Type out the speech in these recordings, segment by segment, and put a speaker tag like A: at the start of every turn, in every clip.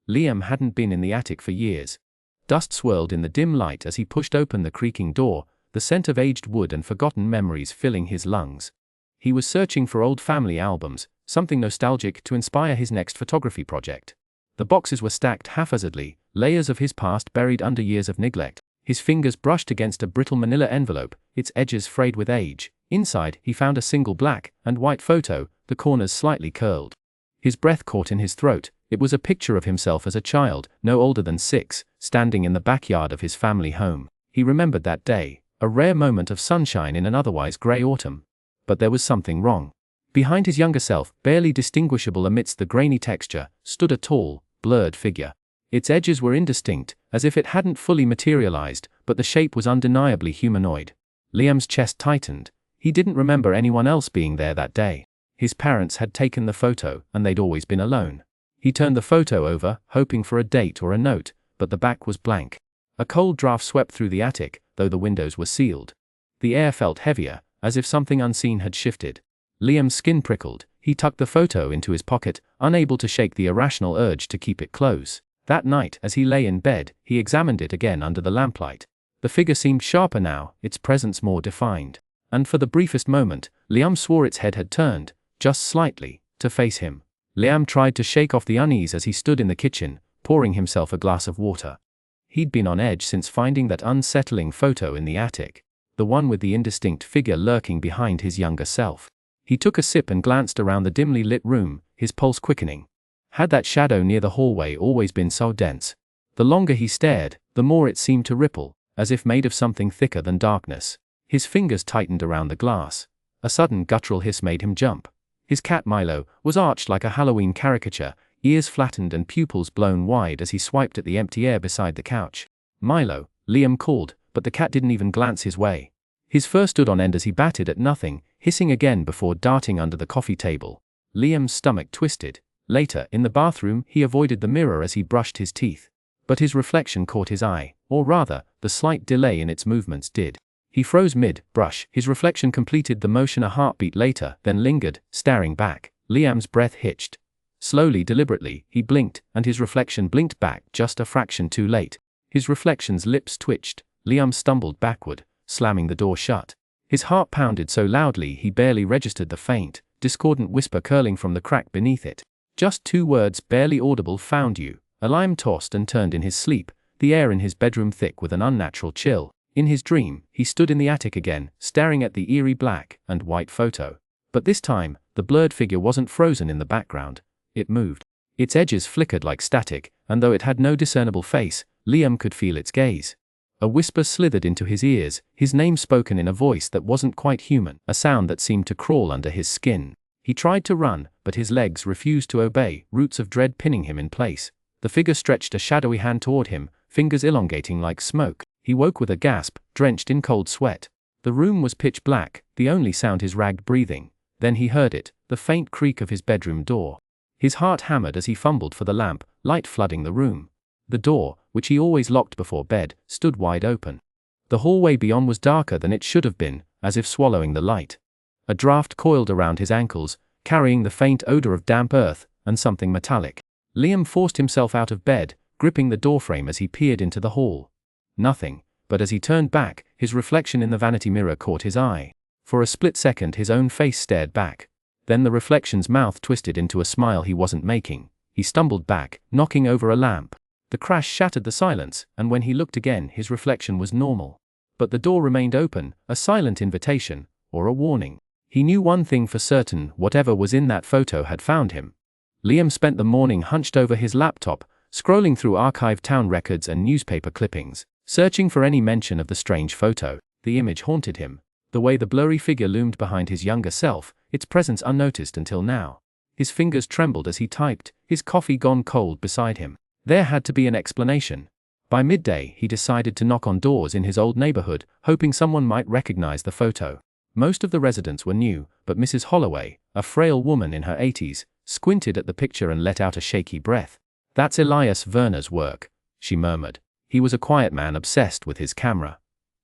A: Liam hadn't been in the attic for years. Dust swirled in the dim light as he pushed open the creaking door, the scent of aged wood and forgotten memories filling his lungs. He was searching for old family albums, something nostalgic to inspire his next photography project. The boxes were stacked haphazardly, layers of his past buried under years of neglect. His fingers brushed against a brittle manila envelope, its edges frayed with age. Inside, he found a single black and white photo, the corners slightly curled. His breath caught in his throat. It was a picture of himself as a child, no older than 6, standing in the backyard of his family home. He remembered that day, a rare moment of sunshine in an otherwise grey autumn. But there was something wrong. Behind his younger self, barely distinguishable amidst the grainy texture, stood a tall, blurred figure. Its edges were indistinct, as if it hadn't fully materialized, but the shape was undeniably humanoid. Liam's chest tightened. He didn't remember anyone else being there that day. His parents had taken the photo, and they'd always been alone. He turned the photo over, hoping for a date or a note, but the back was blank. A cold draft swept through the attic, though the windows were sealed. The air felt heavier, as if something unseen had shifted. Liam's skin prickled. He tucked the photo into his pocket, unable to shake the irrational urge to keep it close. That night, as he lay in bed, he examined it again under the lamplight. The figure seemed sharper now, its presence more defined. And for the briefest moment, Liam swore its head had turned, just slightly, to face him. Liam tried to shake off the unease as he stood in the kitchen, pouring himself a glass of water. He'd been on edge since finding that unsettling photo in the attic, the one with the indistinct figure lurking behind his younger self. He took a sip and glanced around the dimly lit room, his pulse quickening. Had that shadow near the hallway always been so dense? The longer he stared, the more it seemed to ripple, as if made of something thicker than darkness. His fingers tightened around the glass. A sudden guttural hiss made him jump. His cat Milo was arched like a Halloween caricature, ears flattened and pupils blown wide as he swiped at the empty air beside the couch. "Milo," Liam called, but the cat didn't even glance his way. His fur stood on end as he batted at nothing, hissing again before darting under the coffee table. Liam's stomach twisted. Later, in the bathroom, he avoided the mirror as he brushed his teeth. But his reflection caught his eye, or rather, the slight delay in its movements did. He froze mid-brush. His reflection completed the motion a heartbeat later, then lingered, staring back. Liam's breath hitched. Slowly, deliberately, he blinked, and his reflection blinked back just a fraction too late. His reflection's lips twitched. Liam stumbled backward, slamming the door shut. His heart pounded so loudly he barely registered the faint, discordant whisper curling from the crack beneath it. Just 2 words, barely audible: "Found you." Liam tossed and turned in his sleep, the air in his bedroom thick with an unnatural chill. In his dream, he stood in the attic again, staring at the eerie black and white photo. But this time, the blurred figure wasn't frozen in the background. It moved. Its edges flickered like static, and though it had no discernible face, Liam could feel its gaze. A whisper slithered into his ears, his name spoken in a voice that wasn't quite human, a sound that seemed to crawl under his skin. He tried to run, but his legs refused to obey, roots of dread pinning him in place. The figure stretched a shadowy hand toward him, fingers elongating like smoke. He woke with a gasp, drenched in cold sweat. The room was pitch black, the only sound his ragged breathing. Then he heard it, the faint creak of his bedroom door. His heart hammered as he fumbled for the lamp, light flooding the room. The door, which he always locked before bed, stood wide open. The hallway beyond was darker than it should have been, as if swallowing the light. A draft coiled around his ankles, carrying the faint odor of damp earth and something metallic. Liam forced himself out of bed, gripping the doorframe as he peered into the hall. Nothing, but as he turned back, his reflection in the vanity mirror caught his eye. For a split second his own face stared back. Then the reflection's mouth twisted into a smile he wasn't making. He stumbled back, knocking over a lamp. The crash shattered the silence, and when he looked again his reflection was normal. But the door remained open, a silent invitation, or a warning. He knew one thing for certain: whatever was in that photo had found him. Liam spent the morning hunched over his laptop, scrolling through archived town records and newspaper clippings, searching for any mention of the strange photo. The image haunted him. The way the blurry figure loomed behind his younger self, its presence unnoticed until now. His fingers trembled as he typed, his coffee gone cold beside him. There had to be an explanation. By midday, he decided to knock on doors in his old neighborhood, hoping someone might recognize the photo. Most of the residents were new, but Mrs. Holloway, a frail woman in her 80s, squinted at the picture and let out a shaky breath. "That's Elias Werner's work," she murmured. He was a quiet man obsessed with his camera.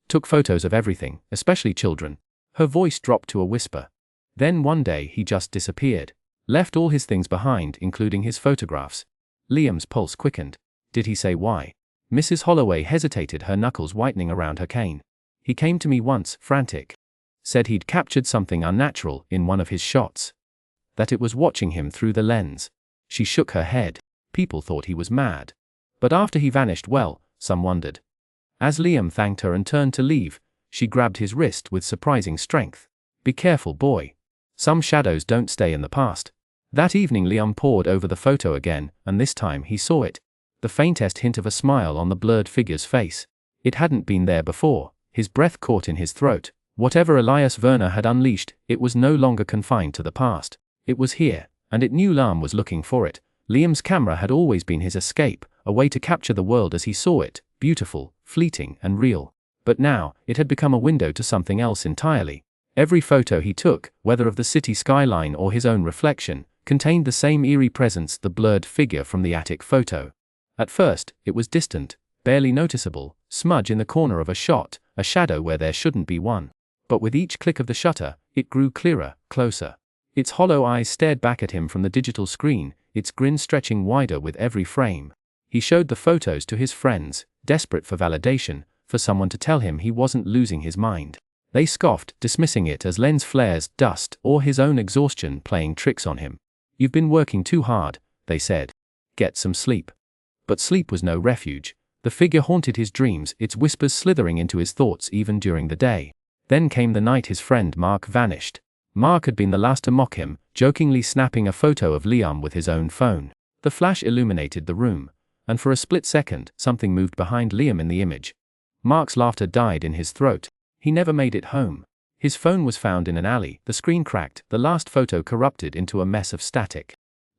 A: Took photos of everything, especially children. Her voice dropped to a whisper. Then one day he just disappeared. Left all his things behind, including his photographs. Liam's pulse quickened. Did he say why? Mrs. Holloway hesitated, her knuckles whitening around her cane. He came to me once, frantic. Said he'd captured something unnatural in one of his shots. That it was watching him through the lens. She shook her head. People thought he was mad. But after he vanished, well, some wondered. As Liam thanked her and turned to leave, she grabbed his wrist with surprising strength. Be careful, boy. Some shadows don't stay in the past. That evening Liam pored over the photo again, and this time he saw it. The faintest hint of a smile on the blurred figure's face. It hadn't been there before. His breath caught in his throat. Whatever Elias Werner had unleashed, it was no longer confined to the past. It was here, and it knew Liam was looking for it. Liam's camera had always been his escape, a way to capture the world as he saw it, beautiful, fleeting, and real. But now, it had become a window to something else entirely. Every photo he took, whether of the city skyline or his own reflection, contained the same eerie presence, the blurred figure from the attic photo. At first, it was distant, barely noticeable, smudge in the corner of a shot, a shadow where there shouldn't be one. But with each click of the shutter, it grew clearer, closer. Its hollow eyes stared back at him from the digital screen, its grin stretching wider with every frame. He showed the photos to his friends, desperate for validation, for someone to tell him he wasn't losing his mind. They scoffed, dismissing it as lens flares, dust, or his own exhaustion playing tricks on him. You've been working too hard, they said. Get some sleep. But sleep was no refuge. The figure haunted his dreams, its whispers slithering into his thoughts even during the day. Then came the night his friend Mark vanished. Mark had been the last to mock him, jokingly snapping a photo of Liam with his own phone. The flash illuminated the room, and for a split second, something moved behind Liam in the image. Mark's laughter died in his throat. He never made it home. His phone was found in an alley, the screen cracked, the last photo corrupted into a mess of static.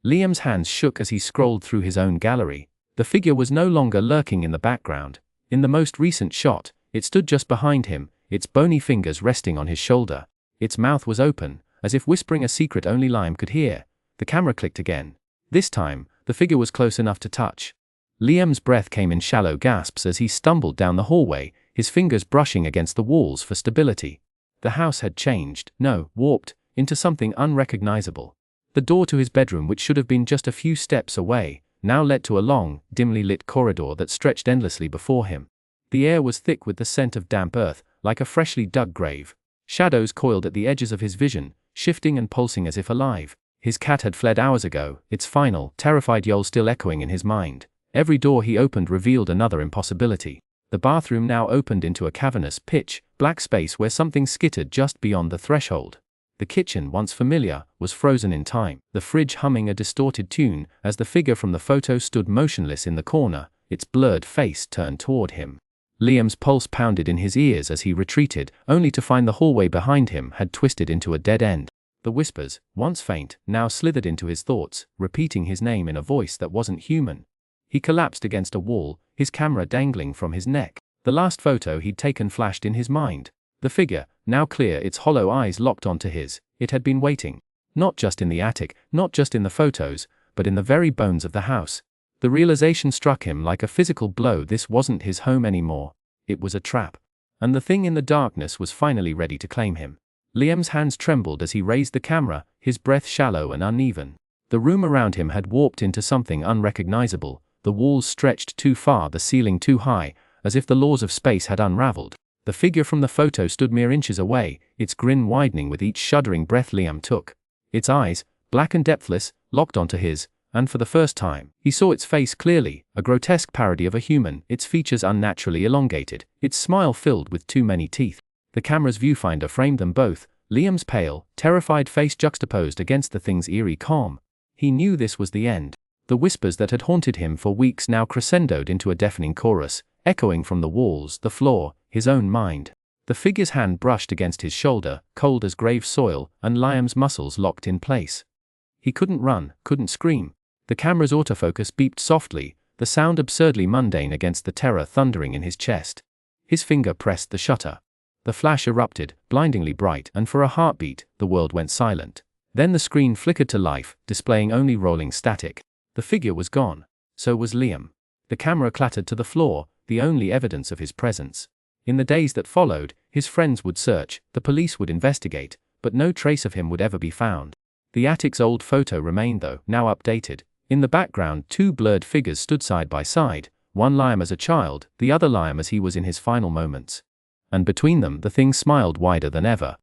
A: Liam's hands shook as he scrolled through his own gallery. The figure was no longer lurking in the background. In the most recent shot, it stood just behind him, its bony fingers resting on his shoulder. Its mouth was open, as if whispering a secret only Liam could hear. The camera clicked again. This time, the figure was close enough to touch. Liam's breath came in shallow gasps as he stumbled down the hallway, his fingers brushing against the walls for stability. The house had changed, warped, into something unrecognizable. The door to his bedroom, which should have been just a few steps away, now led to a long, dimly lit corridor that stretched endlessly before him. The air was thick with the scent of damp earth, like a freshly dug grave. Shadows coiled at the edges of his vision, shifting and pulsing as if alive. His cat had fled hours ago, its final, terrified yowl still echoing in his mind. Every door he opened revealed another impossibility. The bathroom now opened into a cavernous, pitch-black space where something skittered just beyond the threshold. The kitchen, once familiar, was frozen in time, the fridge humming a distorted tune as the figure from the photo stood motionless in the corner, its blurred face turned toward him. Liam's pulse pounded in his ears as he retreated, only to find the hallway behind him had twisted into a dead end. The whispers, once faint, now slithered into his thoughts, repeating his name in a voice that wasn't human. He collapsed against a wall, his camera dangling from his neck. The last photo he'd taken flashed in his mind. The figure, now clear, its hollow eyes locked onto his. It had been waiting. Not just in the attic, not just in the photos, but in the very bones of the house. The realization struck him like a physical blow. This wasn't his home anymore. It was a trap. And the thing in the darkness was finally ready to claim him. Liam's hands trembled as he raised the camera, his breath shallow and uneven. The room around him had warped into something unrecognizable. The walls stretched too far, the ceiling too high, as if the laws of space had unraveled. The figure from the photo stood mere inches away, its grin widening with each shuddering breath Liam took. Its eyes, black and depthless, locked onto his, and for the first time, he saw its face clearly, a grotesque parody of a human, its features unnaturally elongated, its smile filled with too many teeth. The camera's viewfinder framed them both, Liam's pale, terrified face juxtaposed against the thing's eerie calm. He knew this was the end. The whispers that had haunted him for weeks now crescendoed into a deafening chorus, echoing from the walls, the floor, his own mind. The figure's hand brushed against his shoulder, cold as grave soil, and Liam's muscles locked in place. He couldn't run, couldn't scream. The camera's autofocus beeped softly, the sound absurdly mundane against the terror thundering in his chest. His finger pressed the shutter. The flash erupted, blindingly bright, and for a heartbeat, the world went silent. Then the screen flickered to life, displaying only rolling static. The figure was gone. So was Liam. The camera clattered to the floor, the only evidence of his presence. In the days that followed, his friends would search, the police would investigate, but no trace of him would ever be found. The attic's old photo remained though, now updated, In the background, two blurred figures stood side by side, one Liam as a child, the other Liam as he was in his final moments. And between them the thing smiled wider than ever.